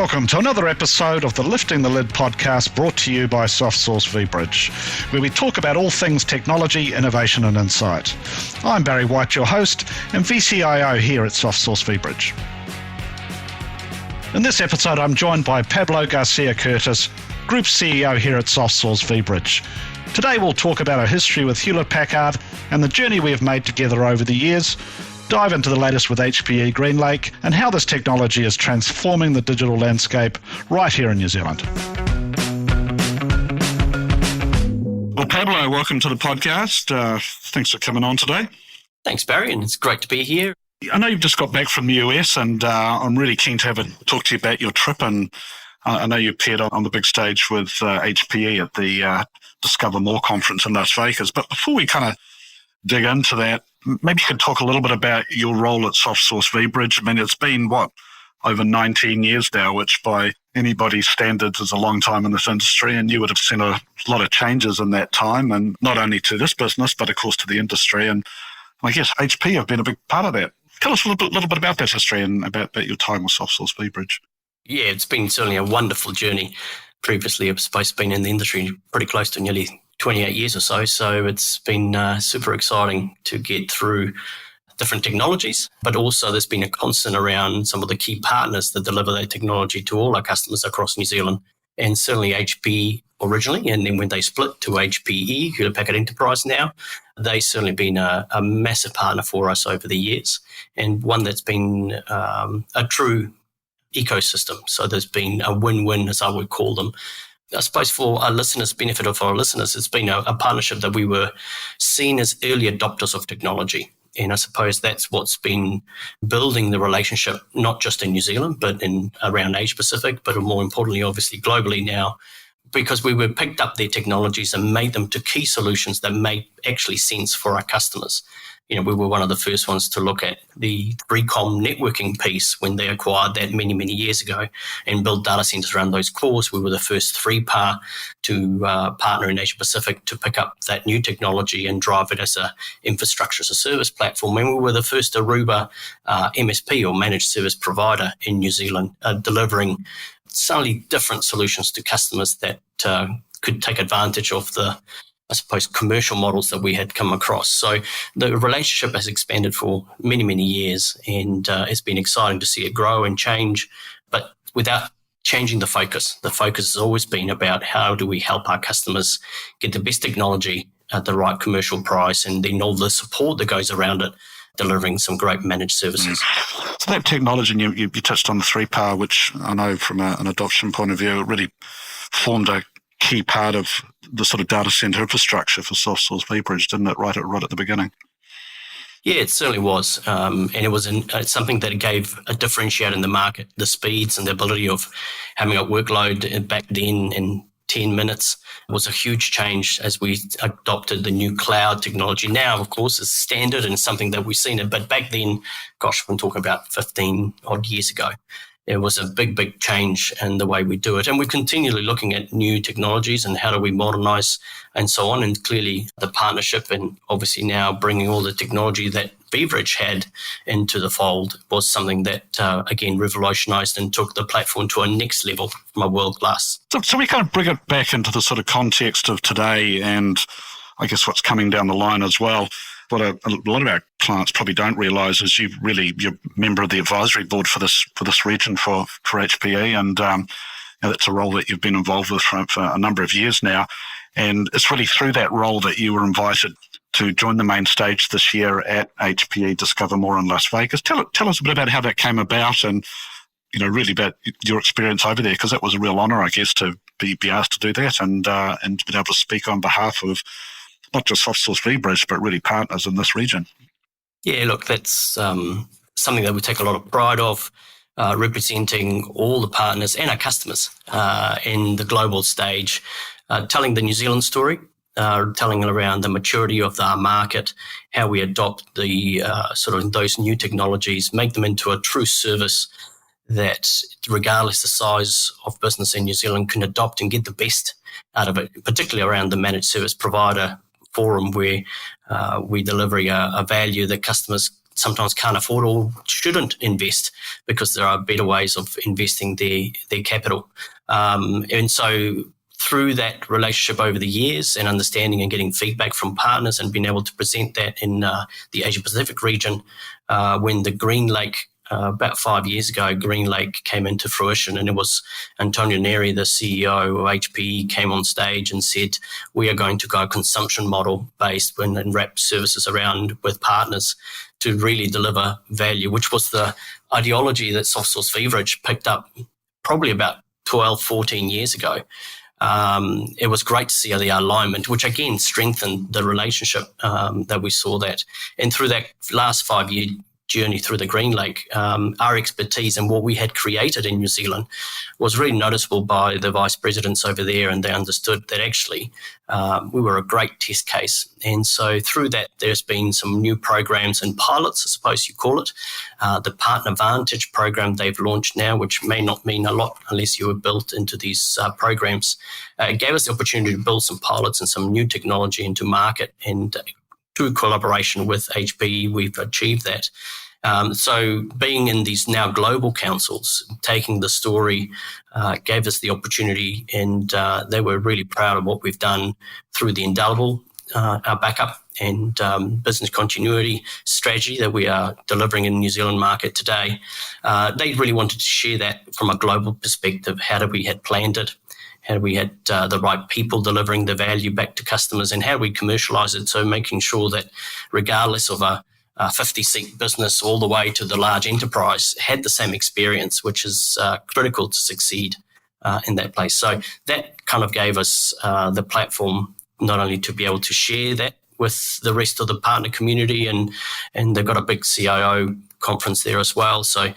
Welcome to another episode of the Lifting the Lid podcast, brought to you by Softsource vBridge, where we talk about all things technology, innovation and insight. I'm Barry White, your host and VCIO here at Softsource vBridge. In this episode, I'm joined by Pablo Garcia-Curtis, Group CEO here at Softsource vBridge. Today we'll talk about our history with Hewlett-Packard and the journey we have made together over the years, dive into the latest with HPE GreenLake and how this technology is transforming the digital landscape right here in New Zealand. Well, Pablo, welcome to the podcast. Thanks for coming on today. Thanks, Barry, and it's great to be here. I know you've just got back from the US, and I'm really keen to talk to you about your trip. And I know you appeared on the big stage with HPE at the Discover More conference in Las Vegas. But before we kind of dig into that, maybe you could talk a little bit about your role at Softsource vBridge. I mean, it's been, over 19 years now, which by anybody's standards is a long time in this industry, and you would have seen a lot of changes in that time, and not only to this business, but of course to the industry. And I guess HP have been a big part of that. Tell us a little bit about that history and about your time with Softsource vBridge. Yeah, it's been certainly a wonderful journey. Previously, I've supposed to been in the industry pretty close to nearly 28 years or so. So it's been super exciting to get through different technologies, but also there's been a constant around some of the key partners that deliver that technology to all our customers across New Zealand, and certainly HPE originally, and then when they split to HPE, Hewlett-Packard Enterprise now, they've certainly been a massive partner for us over the years, and one that's been a true ecosystem. So there's been a win-win, as I would call them. I suppose for our listeners, benefit of our listeners, it's been a partnership that we were seen as early adopters of technology. And I suppose that's what's been building the relationship, not just in New Zealand, but around Asia Pacific, but more importantly, obviously globally now, because we were picked up their technologies and made them to key solutions that made actually sense for our customers. You know, we were one of the first ones to look at the 3Com networking piece when they acquired that many, many years ago and build data centers around those cores. We were the first 3PAR to partner in Asia Pacific to pick up that new technology and drive it as a infrastructure as a service platform. And we were the first Aruba MSP or managed service provider in New Zealand, delivering slightly different solutions to customers that could take advantage of the, I suppose, commercial models that we had come across. So the relationship has expanded for many, many years, and it's been exciting to see it grow and change, but without changing the focus. The focus has always been about how do we help our customers get the best technology at the right commercial price, and then all the support that goes around it, delivering some great managed services. So that technology, and you touched on the 3PAR, which I know from an adoption point of view, it really formed a key part of the sort of data center infrastructure for Softsource vBridge, didn't it, right at the beginning? Yeah, it certainly was. And it was something that gave a differentiator in the market, the speeds and the ability of having a workload back then in 10 minutes was a huge change as we adopted the new cloud technology. Now, of course, it's standard and something that we've seen it. But back then, gosh, I'm talking about 15 odd years ago, it was a big, big change in the way we do it. And we're continually looking at new technologies and how do we modernize and so on. And clearly the partnership and obviously now bringing all the technology that vBridge had into the fold was something that, again, revolutionized and took the platform to a next level from a world class. So we kind of bring it back into the sort of context of today and I guess what's coming down the line as well. What a lot of our clients probably don't realise is you're a member of the advisory board for this region for HPE, and that's a role that you've been involved with for a number of years now. And it's really through that role that you were invited to join the main stage this year at HPE Discover More in Las Vegas. Tell us a bit about how that came about, and really about your experience over there, because it was a real honour, I guess, to be asked to do that and to be able to speak on behalf of not just Softsource vBridge, but really partners in this region. Yeah, look, that's something that we take a lot of pride of, representing all the partners and our customers in the global stage, telling the New Zealand story, telling around the maturity of our market, how we adopt the sort of those new technologies, make them into a true service that, regardless the size of business in New Zealand, can adopt and get the best out of it, particularly around the managed service provider forum where we deliver a value that customers sometimes can't afford or shouldn't invest because there are better ways of investing their capital. And so through that relationship over the years and understanding and getting feedback from partners and being able to present that in the Asia Pacific region, when the GreenLake, about 5 years ago, GreenLake came into fruition, and it was Antonio Neri, the CEO of HPE, came on stage and said, we are going to go consumption model based and wrap services around with partners to really deliver value, which was the ideology that Softsource vBridge picked up probably about 12, 14 years ago. It was great to see the alignment, which again strengthened the relationship that we saw that. And through that last 5-year journey through the GreenLake, our expertise and what we had created in New Zealand was really noticeable by the vice presidents over there, and they understood that actually we were a great test case. And so through that, there's been some new programs and pilots, I suppose you call it. The Partner Vantage program they've launched now, which may not mean a lot unless you were built into these programs, gave us the opportunity to build some pilots and some new technology into market, and through collaboration with HPE, we've achieved that. So being in these now global councils, taking the story, gave us the opportunity, and they were really proud of what we've done through the indelible our backup and business continuity strategy that we are delivering in the New Zealand market today. They really wanted to share that from a global perspective. How we had planned it, how we had the right people delivering the value back to customers, and how we commercialise it. So making sure that regardless of a 50-seat business all the way to the large enterprise had the same experience, which is critical to succeed in that place. So that kind of gave us the platform not only to be able to share that with the rest of the partner community, and they've got a big CIO conference there as well. So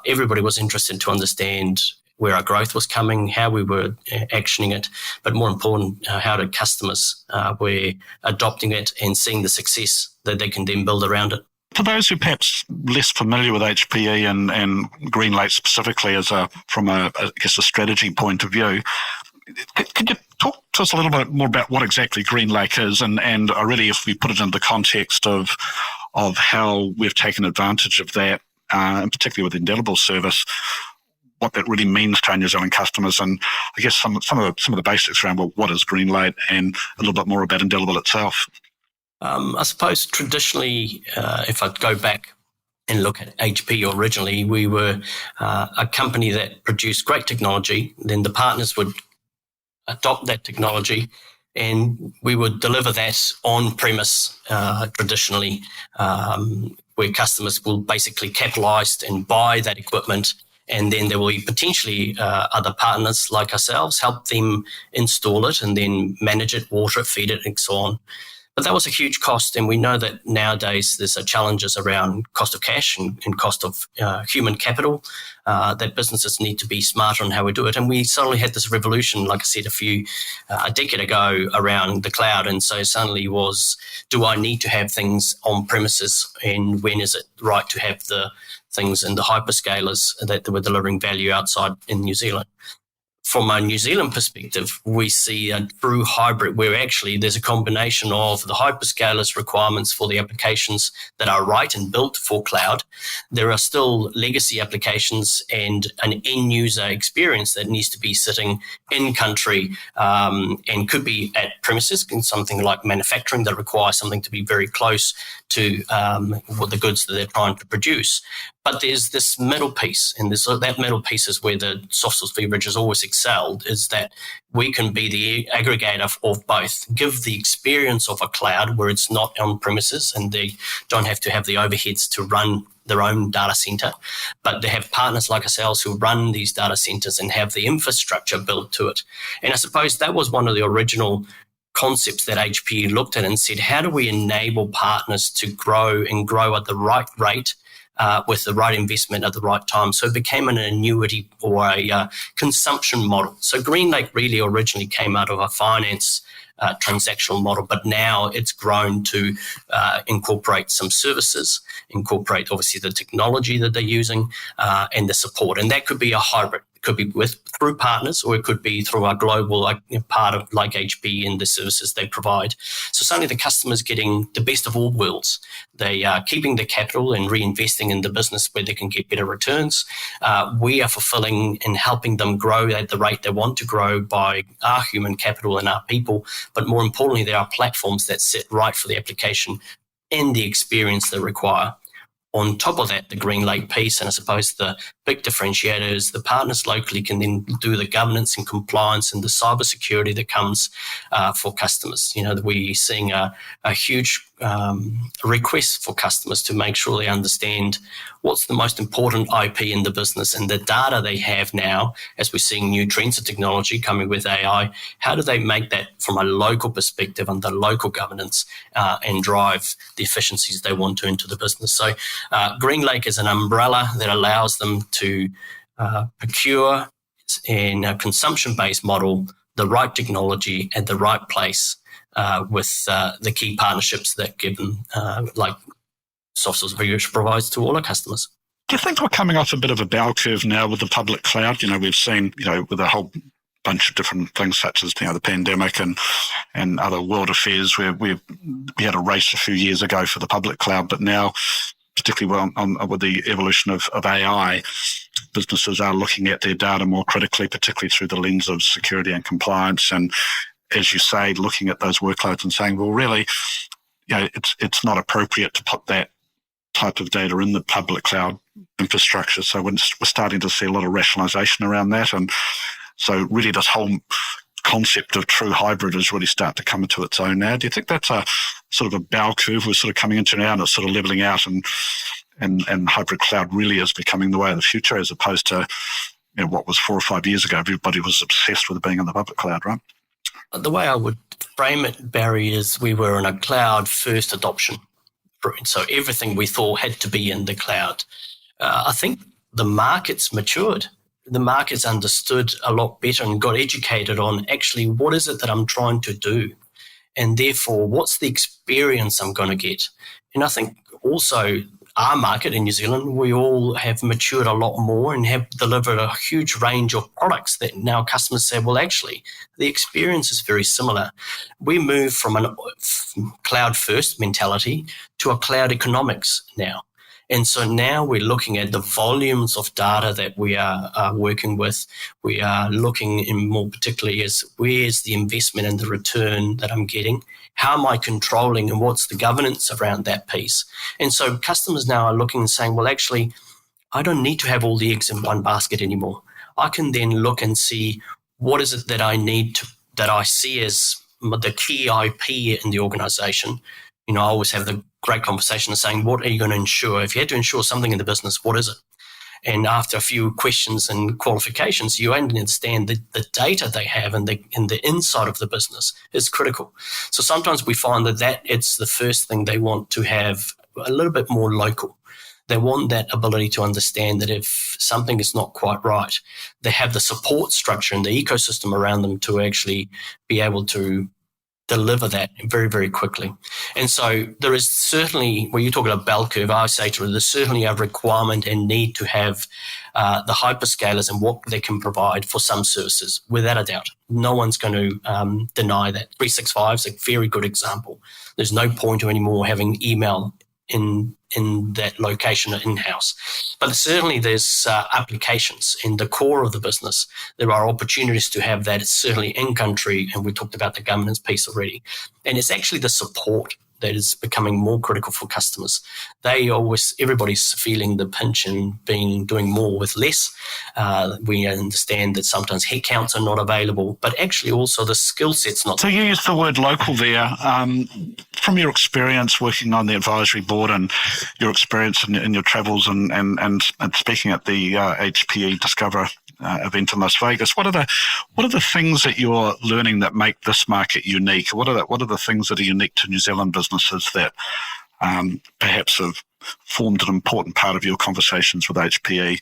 everybody was interested to understand where our growth was coming, how we were actioning it, but more important, how the customers were adopting it and seeing the success that they can then build around it. For those who perhaps less familiar with HPE and GreenLake specifically from a strategy point of view, could you talk to us a little bit more about what exactly GreenLake is, and really if we put it in the context of how we've taken advantage of that, and particularly with indelible service, what that really means to our New Zealand customers, and I guess some of the basics around, well, what is GreenLake, and a little bit more about indelible itself. I suppose traditionally, if I go back and look at HPE originally, we were a company that produced great technology. Then the partners would adopt that technology, and we would deliver that on-premise traditionally, where customers will basically capitalise and buy that equipment. And then there will be potentially other partners like ourselves help them install it and then manage it, water it, feed it, and so on. But that was a huge cost, and we know that nowadays there's challenges around cost of cash and cost of human capital, that businesses need to be smarter on how we do it. And we suddenly had this revolution, like I said, a decade ago around the cloud. And so suddenly was, do I need to have things on premises, and when is it right to have the things in the hyperscalers that were delivering value outside in New Zealand? From a New Zealand perspective, we see a true hybrid where actually there's a combination of the hyperscalers requirements for the applications that are right and built for cloud. There are still legacy applications and an end user experience that needs to be sitting in country, and could be at premises in something like manufacturing that requires something to be very close to the goods that they're trying to produce. But there's this middle piece, and that middle piece is where the Softsource vBridge has always excelled, is that we can be the aggregator of both, give the experience of a cloud where it's not on premises and they don't have to have the overheads to run their own data center, but they have partners like ourselves who run these data centers and have the infrastructure built to it. And I suppose that was one of the original concepts that HPE looked at and said, how do we enable partners to grow and grow at the right rate, with the right investment at the right time? So it became an annuity or a consumption model. So GreenLake really originally came out of a finance transactional model, but now it's grown to incorporate some services, incorporate obviously the technology that they're using, and the support. And that could be a hybrid. It could be through partners, or it could be through our global part of like HPE and the services they provide. So suddenly the customer's getting the best of all worlds. They are keeping the capital and reinvesting in the business where they can get better returns. We are fulfilling and helping them grow at the rate they want to grow by our human capital and our people. But more importantly, there are platforms that sit right for the application and the experience they require. On top of that, the GreenLake piece, and I suppose the big differentiator is the partners locally can then do the governance and compliance and the cybersecurity that comes for customers. We're seeing a huge request for customers to make sure they understand what's the most important IP in the business and the data they have now, as we're seeing new trends of technology coming with AI. How do they make that from a local perspective under local governance and drive the efficiencies they want to into the business? So GreenLake is an umbrella that allows them to procure in a consumption-based model the right technology at the right place with the key partnerships that give them, like Softsource provides to all our customers. Do you think we're coming off a bit of a bell curve now with the public cloud? We've seen, with a whole bunch of different things such as, the pandemic and other world affairs where we had a race a few years ago for the public cloud, but now, particularly with the evolution of AI, businesses are looking at their data more critically, particularly through the lens of security and compliance. And as you say, looking at those workloads and saying, well, really, it's not appropriate to put that type of data in the public cloud infrastructure. So we're starting to see a lot of rationalization around that. And so really this whole concept of true hybrid is really starting to come into its own now. Do you think that's a sort of a bell curve we're sort of coming into now and it's sort of leveling out and hybrid cloud really is becoming the way of the future, as opposed to what was 4 or 5 years ago? Everybody was obsessed with being in the public cloud, right? The way I would frame it, Barry, is we were in a cloud-first adoption. So everything we thought had to be in the cloud. I think the market's matured. The market's understood a lot better and got educated on actually what is it that I'm trying to do, and therefore what's the experience I'm going to get. And I think also our market in New Zealand, we all have matured a lot more and have delivered a huge range of products that now customers say, well, actually, the experience is very similar. We move from a cloud-first mentality to a cloud economics now. And so now we're looking at the volumes of data that we are working with. We are looking in more particularly as where's the investment and the return that I'm getting? How am I controlling and what's the governance around that piece? And so customers now are looking and saying, well, actually, I don't need to have all the eggs in one basket anymore. I can then look and see what is it that I need to, that I see as the key IP in the organization. I always have the great conversation of saying, what are you going to ensure? If you had to ensure something in the business, what is it? And after a few questions and qualifications, you understand that the data they have and the inside of the business is critical. So sometimes we find that it's the first thing they want to have a little bit more local. They want that ability to understand that if something is not quite right, they have the support structure and the ecosystem around them to actually be able to deliver that very, very quickly. And so there is certainly, when you talk about bell curve, I say to it, there's certainly a requirement and need to have the hyperscalers and what they can provide for some services, without a doubt. No one's going to deny that. 365 is a very good example. There's no point anymore having email in that location in-house. But certainly there's applications in the core of the business. There are opportunities to have that. It's certainly in-country, and we talked about the governance piece already. And it's actually the support that is becoming more critical for customers. Everybody's feeling the pinch and doing more with less. We understand that sometimes headcounts are not available, but actually also the skill set's not. So you used the word local there. From your experience working on the advisory board and your experience in your travels and speaking at the HPE Discover event in Las Vegas, what are the things that you're learning that make this market unique? What are the things that are unique to New Zealand businesses that perhaps have formed an important part of your conversations with HPE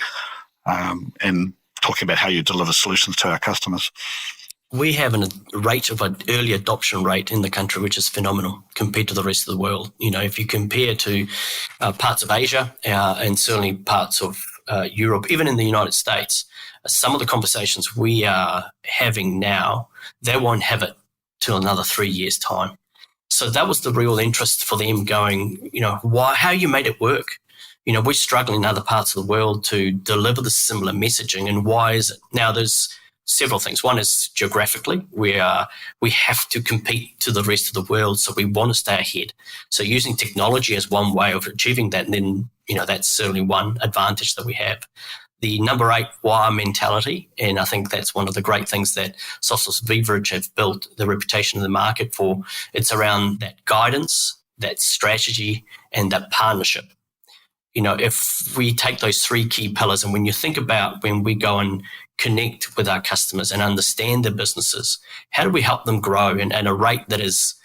and talking about how you deliver solutions to our customers? We have an early adoption rate in the country, which is phenomenal compared to the rest of the world. If you compare to parts of Asia and certainly parts of Europe, even in the United States, some of the conversations we are having now, they won't have it till another 3 years' time. So that was the real interest for them going, how you made it work. We're struggling in other parts of the world to deliver the similar messaging, and why is it? Now, there's several things. One is geographically, we have to compete to the rest of the world, so we want to stay ahead. So using technology as one way of achieving that, and then, that's certainly one advantage that we have. The number 8 wire mentality, and I think that's one of the great things that Softsource vBridge have built the reputation in the market for. It's around that guidance, that strategy, and that partnership. If we take those 3 key pillars, and when you think about when we go and connect with our customers and understand their businesses, how do we help them grow at a rate that is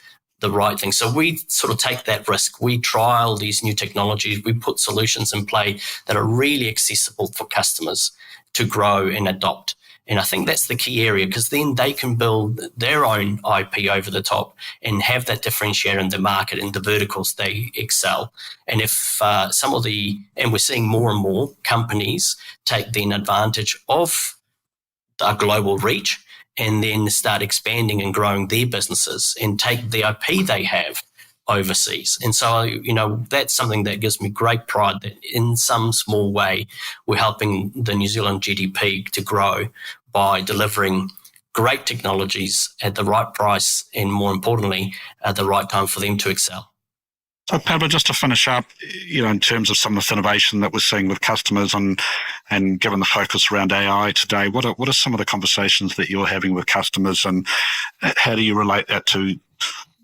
the right thing? So we sort of take that risk. We trial these new technologies. We put solutions in play that are really accessible for customers to grow and adopt. And I think that's the key area, because then they can build their own IP over the top and have that differentiator in the market and the verticals they excel. And if and we're seeing more and more companies take then advantage of our global reach and then start expanding and growing their businesses and take the IP they have overseas. And so, that's something that gives me great pride that in some small way, we're helping the New Zealand GDP to grow by delivering great technologies at the right price and, more importantly, at the right time for them to excel. So, Pablo, just to finish up, in terms of some of this innovation that we're seeing with customers and given the focus around AI today, what are some of the conversations that you're having with customers, and how do you relate that to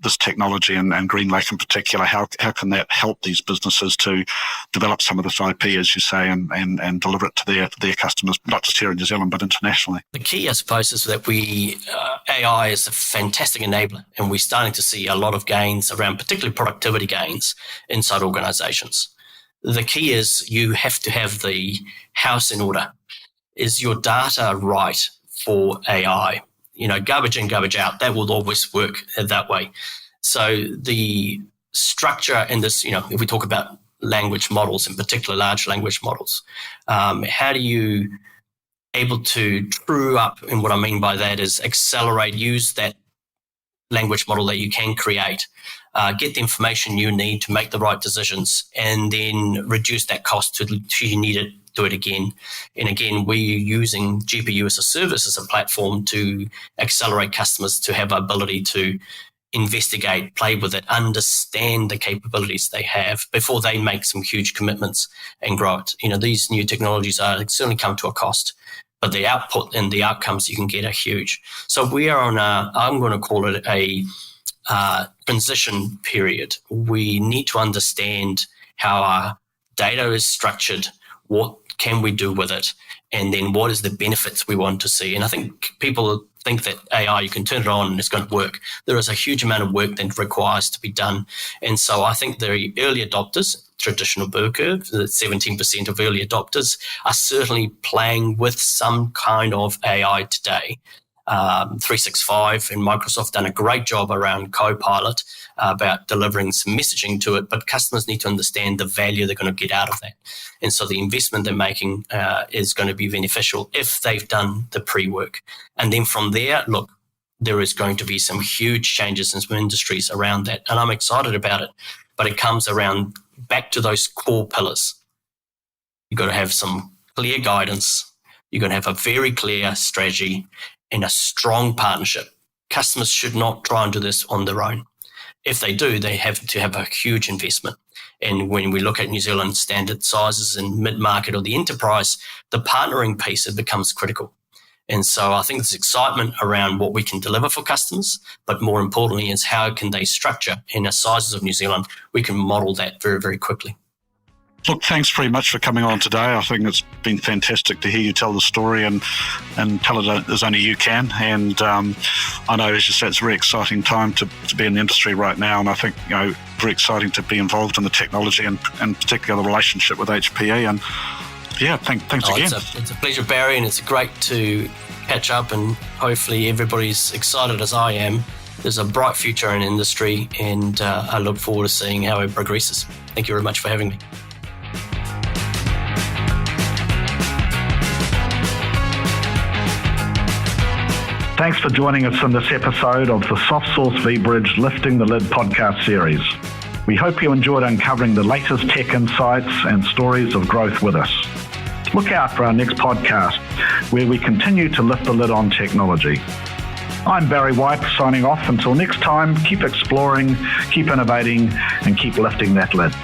this technology and GreenLake in particular? How can that help these businesses to develop some of this IP, as you say, and deliver it to their customers, not just here in New Zealand, but internationally? The key, I suppose, is that AI is a fantastic enabler, and we're starting to see a lot of gains around, particularly productivity gains inside organizations. The key is you have to have the house in order. Is your data right for AI? Garbage in, garbage out, that will always work that way. So the structure in this, if we talk about language models, in particular large language models, how do you able to true up? And what I mean by that is accelerate, use that language model that you can create, get the information you need to make the right decisions, and then reduce that cost to you need it. Do it again. And again, we're using GPU as a service, as a platform to accelerate customers to have the ability to investigate, play with it, understand the capabilities they have before they make some huge commitments and grow it. These new technologies certainly come to a cost, but the output and the outcomes you can get are huge. So we are on I'm going to call it a transition period. We need to understand how our data is structured, what can we do with it, and then what is the benefits we want to see. And I think people think that AI, you can turn it on and it's going to work. There is a huge amount of work that requires to be done. And so I think the early adopters, traditional bell curve, the 17% of early adopters are certainly playing with some kind of AI today. 365 and Microsoft done a great job around Copilot about delivering some messaging to it, but customers need to understand the value they're going to get out of that. And so the investment they're making is going to be beneficial if they've done the pre-work. And then from there, look, there is going to be some huge changes in some industries around that. And I'm excited about it, but it comes around back to those core pillars. You've got to have some clear guidance. You're going to have a very clear strategy and a strong partnership. Customers should not try and do this on their own. If they do, they have to have a huge investment. And when we look at New Zealand standard sizes and mid-market or the enterprise, the partnering piece, it becomes critical. And so I think there's excitement around what we can deliver for customers, but more importantly is how can they structure in the sizes of New Zealand, we can model that very, very quickly. Look, thanks very much for coming on today. I think it's been fantastic to hear you tell the story and tell it as only you can. And I know, as you said, it's a very exciting time to be in the industry right now. And I think, very exciting to be involved in the technology and particularly the relationship with HPE. And yeah, thanks again. It's a pleasure, Barry, and it's great to catch up, and hopefully everybody's excited as I am. There's a bright future in industry, and I look forward to seeing how it progresses. Thank you very much for having me. Thanks for joining us in this episode of the Softsource vBridge Lifting the Lid podcast series. We hope you enjoyed uncovering the latest tech insights and stories of growth with us. Look out for our next podcast, where we continue to lift the lid on technology. I'm Barry White, signing off. Until next time, keep exploring, keep innovating, and keep lifting that lid.